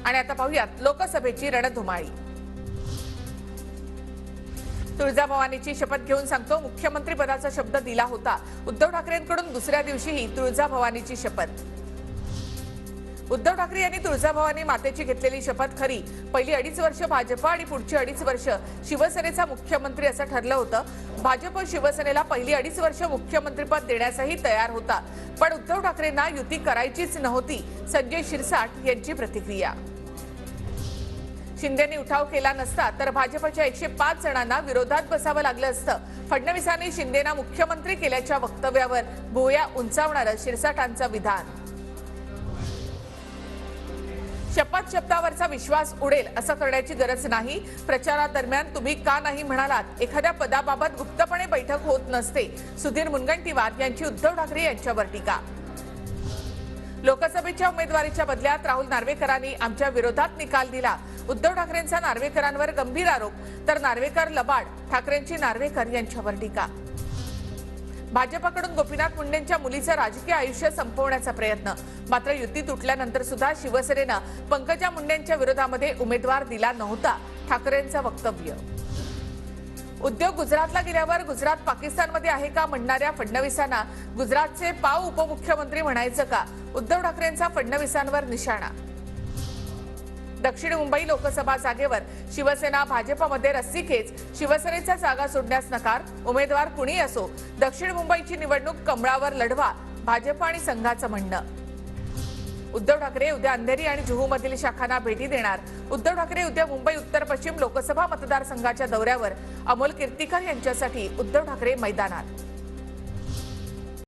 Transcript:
आणि आता पाहूयात लोकसभेची रणधुमाळी। तुळजाभवानीची शपथ घेऊन सांगतो, मुख्यमंत्री पदाचा शब्द दिला होता। उद्धव ठाकरेंकडून दुसऱ्या दिवशीही तुळजाभवानीची शपथ। उद्धव ठाकरे यांनी तुळजाभवानी मातेची घेतलेली शपथ खरी। पहिली 2.5 वर्ष भाजप आणि पुढची 2.5 वर्ष शिवसेनेचा मुख्यमंत्री असं ठरलं होतं। भाजप शिवसेनेला पहिली 2.5 वर्ष मुख्यमंत्रीपद देण्यासही तयार होता, पण उद्धव ठाकरेंना युती करायचीच नव्हती। संजय शिरसाट यांची प्रतिक्रिया। शिंदेंनी उठाव केला नसता तर भाजपच्या 105 जणांना विरोधात बसावं लागलं असतं। फडणवीसांनी शिंदेना मुख्यमंत्री केल्याच्या वक्तव्यावर भुवया उंचावणारं शिरसाटांचं विधान। शपथावरचा विश्वास उडेल असं करण्याची गरज नाही। प्रचारादरम्यान तुम्ही का नाही म्हणालात? एखाद्या पदाबाबत गुप्तपणे बैठक होत नसते। सुधीर मुनगंटीवार यांची उद्धव ठाकरे यांच्यावर टीका। लोकसभेच्या उमेदवारीच्या बदल्यात राहुल नार्वेकरांनी आमच्या विरोधात निकाल दिला। उद्धव ठाकरेंचा नार्वेकरांवर गंभीर आरोप, तर नार्वेकर लबाड, ठाकरेंची नार्वेकर यांच्यावर टीका। भाजपकडून गोपीनाथ मुंडेंच्या मुलीचं राजकीय आयुष्य संपवण्याचा प्रयत्न, मात्र युती तुटल्यानंतर सुद्धा शिवसेनेनं पंकजा मुंडेंच्या विरोधामध्ये उमेदवार दिला नव्हता। ठाकरेंचं वक्तव्य। उद्योग गुजरातला गेल्यावर गुजरात पाकिस्तानमध्ये आहे का म्हणणाऱ्या फडणवीसांना गुजरातचे पाव उपमुख्यमंत्री म्हणायचं का? उद्धव ठाकरेंचा फडणवीसांवर निशाणा। दक्षिण मुंबई लोकसभा जागेवर शिवसेना भाजपमध्ये रस्सीखेच, शिवसेनेचा जागा सोडण्यास नकार। उमेदवार कुणी असो, दक्षिण मुंबईची निवडणूक कमळावर लढवा, भाजप आणि संघाचं म्हणणं। उद्धव ठाकरे उद्या अंधेरी आणि जुहूमधील शाखांना भेटी देणार। उद्धव ठाकरे उद्या मुंबई उत्तर पश्चिम लोकसभा मतदारसंघाच्या दौऱ्यावर। अमोल कीर्तीकर यांच्यासाठी उद्धव ठाकरे मैदानात।